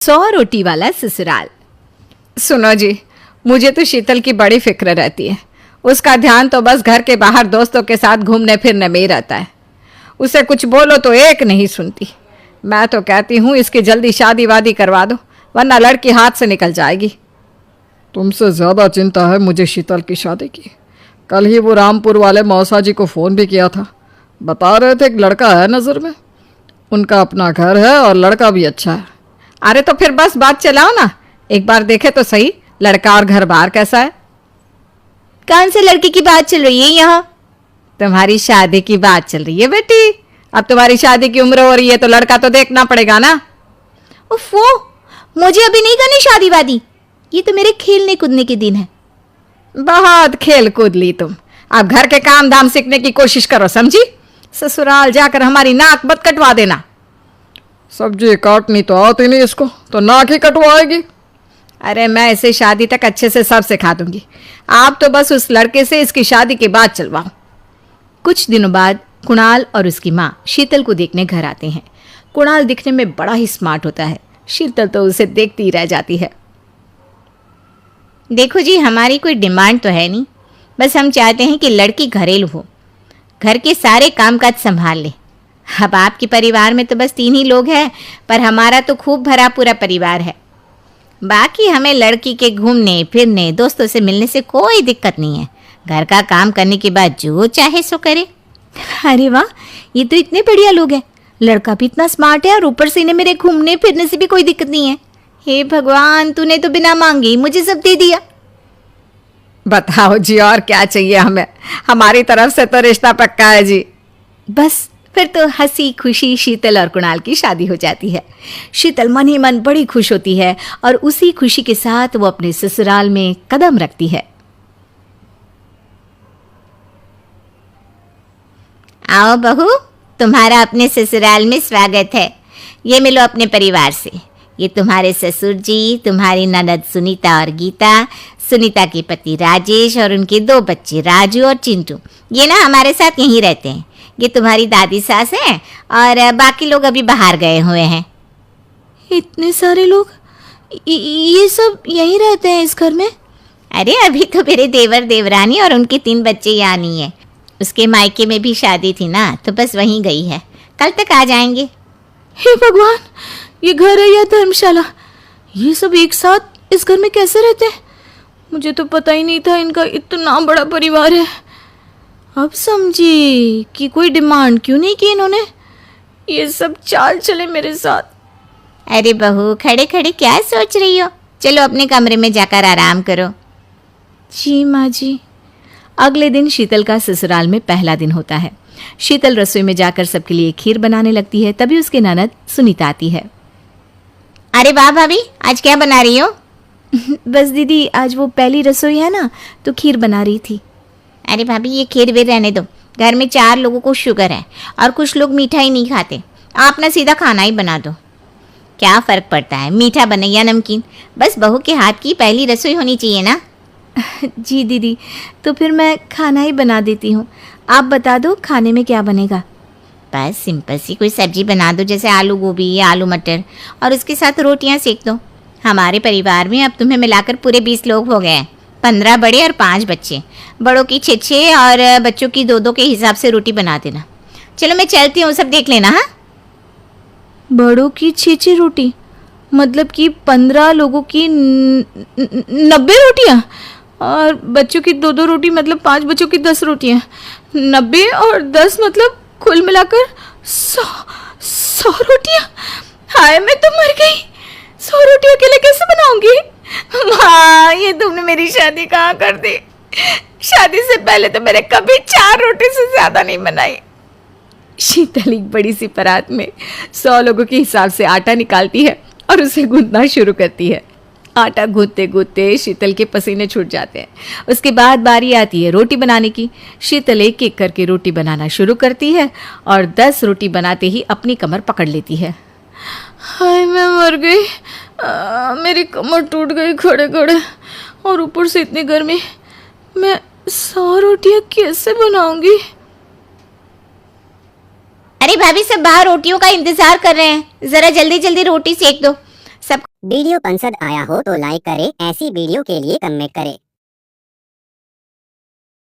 100 रोटी वाला ससुराल। सुनो जी, मुझे तो शीतल की बड़ी फिक्र रहती है। उसका ध्यान तो बस घर के बाहर दोस्तों के साथ घूमने फिरने में ही रहता है। उसे कुछ बोलो तो एक नहीं सुनती। मैं तो कहती हूँ इसकी जल्दी शादी वादी करवा दो, वरना लड़की हाथ से निकल जाएगी। तुमसे ज़्यादा चिंता है मुझे शीतल की शादी की। कल ही वो रामपुर वाले मौसा जी को फ़ोन भी किया था। बता रहे थे एक लड़का है नज़र में, उनका अपना घर है और लड़का भी अच्छा है। अरे तो फिर बस बात चलाओ ना, एक बार देखे तो सही लड़का और घर बार कैसा है। कौन से लड़के की बात चल रही है यहाँ? तुम्हारी शादी की बात चल रही है बेटी। अब तुम्हारी शादी की उम्र हो रही है तो लड़का तो देखना पड़ेगा ना। उफ़ो, मुझे अभी नहीं करनी शादी वादी। ये तो मेरे खेलने कूदने के दिन है। बहुत खेल कूद ली तुम, अब घर के काम धाम सीखने की कोशिश करो, समझी? ससुराल जाकर हमारी नाक मत कटवा देना। सब्जी काटनी तो आती नहीं इसको, तो नाक ही कटवाएगी। अरे मैं इसे शादी तक अच्छे से सब सिखा दूंगी। आप तो बस उस लड़के से इसकी शादी के बाद चलवाओ। कुछ दिनों बाद कुणाल और उसकी माँ शीतल को देखने घर आते हैं। कुणाल दिखने में बड़ा ही स्मार्ट होता है। शीतल तो उसे देखती ही रह जाती है। देखो जी, हमारी कोई डिमांड तो है नहीं, बस हम चाहते हैं कि लड़की घरेलू हो, घर के सारे कामकाज संभाल ले। अब आपके परिवार में तो बस 3 ही लोग हैं, पर हमारा तो खूब भरा पूरा परिवार है। बाकी हमें लड़की के घूमने फिरने दोस्तों से मिलने से कोई दिक्कत नहीं है। घर का काम करने के बाद जो चाहे सो करे। अरे वाह, ये तो इतने बढ़िया लोग हैं। लड़का भी इतना स्मार्ट है और ऊपर से इन्हें मेरे घूमने फिरने से भी कोई दिक्कत नहीं है। हे भगवान, तूने तो बिना मांगे ही मुझे सब दे दिया। बताओ जी, और क्या चाहिए हमें? हमारी तरफ से तो रिश्ता पक्का है जी। बस फिर तो हंसी खुशी शीतल और कुणाल की शादी हो जाती है। शीतल मन ही मन बड़ी खुश होती है और उसी खुशी के साथ वो अपने ससुराल में कदम रखती है। आओ बहू, तुम्हारा अपने ससुराल में स्वागत है। ये मिलो अपने परिवार से। ये तुम्हारे ससुर जी, तुम्हारी ननद सुनीता और गीता, सुनीता के पति राजेश और उनके 2 बच्चे राजू और चिंटू। ये ना हमारे साथ यहीं रहते हैं। ये तुम्हारी दादी सास हैं और बाकी लोग अभी बाहर गए हुए हैं। इतने सारे लोग, ये सब यहीं रहते हैं इस घर में? अरे अभी तो मेरे देवर देवरानी और उनके 3 बच्चे यहाँ नहीं है। उसके मायके में भी शादी थी ना, तो बस वहीं गई है। कल तक आ जाएंगे। हे भगवान, ये घर है या धर्मशाला? ये सब एक साथ इस घर में कैसे रहते हैं? मुझे तो पता ही नहीं था इनका इतना बड़ा परिवार है। अब समझी कि कोई डिमांड क्यों नहीं की इन्होंने। ये सब चाल चले मेरे साथ। अरे बहू, खड़े खड़े क्या सोच रही हो? चलो अपने कमरे में जाकर आराम करो। जी माँ जी। अगले दिन शीतल का ससुराल में पहला दिन होता है। शीतल रसोई में जाकर सबके लिए खीर बनाने लगती है। तभी उसके ननद सुनीता आती है। अरे वाह भाभी, आज क्या बना रही हो? बस दीदी, आज वो पहली रसोई है ना, तो खीर बना रही थी। अरे भाभी, ये खीर वीर रहने दो। घर में 4 लोगों को शुगर है और कुछ लोग मीठा ही नहीं खाते। आप ना सीधा खाना ही बना दो। क्या फ़र्क पड़ता है मीठा बने या नमकीन, बस बहू के हाथ की पहली रसोई होनी चाहिए ना। जी दीदी, तो फिर मैं खाना ही बना देती हूँ। आप बता दो खाने में क्या बनेगा? बस सिंपल सी कोई सब्जी बना दो, जैसे आलू गोभी या आलू मटर, और उसके साथ रोटियां सेक दो। हमारे परिवार में अब तुम्हें मिलाकर पूरे 20 लोग हो गए हैं। 15 बड़े और 5 बच्चे। बड़ों की 6 और बच्चों की 2 के हिसाब से रोटी बना देना। चलो मैं चलती हूँ, सब देख लेना। हाँ, बड़ों की 6 रोटी मतलब कि 15 लोगों की 90 रोटियाँ, और बच्चों की 2 रोटी मतलब 5 बच्चों की 10 रोटियाँ। 90 और 10 मतलब कुल मिलाकर 100 रोटियाँ। हाय, मैं तो मर गई। 100 रोटी अकेले कैसे बनाऊंगी? माँ, ये तुमने मेरी शादी कहाँ कर दी? शादी से पहले तो मैंने कभी 4 रोटी से ज्यादा नहीं बनाई। शीतल एक बड़ी सी परात में 100 लोगों के हिसाब से आटा निकालती है और उसे गूंथना शुरू करती है। आटा गूंथते गूंथते शीतल के पसीने छूट जाते हैं। उसके बाद बारी आती है रोटी बनाने की। शीतल एक एक करके रोटी बनाना शुरू करती है और 10 रोटी बनाते ही अपनी कमर पकड़ लेती है। हाय, मैं मर गई। मेरी कमर टूट गई खड़े खड़े, और ऊपर से इतनी गर्मी। मैं 100 रोटियां कैसे बनाऊंगी? अरे भाभी, सब बाहर रोटियों का इंतजार कर रहे हैं। जरा जल्दी जल्दी रोटी सेक दो। सब वीडियो पसंद आया हो तो लाइक करें, ऐसी वीडियो के लिए कमेंट करें।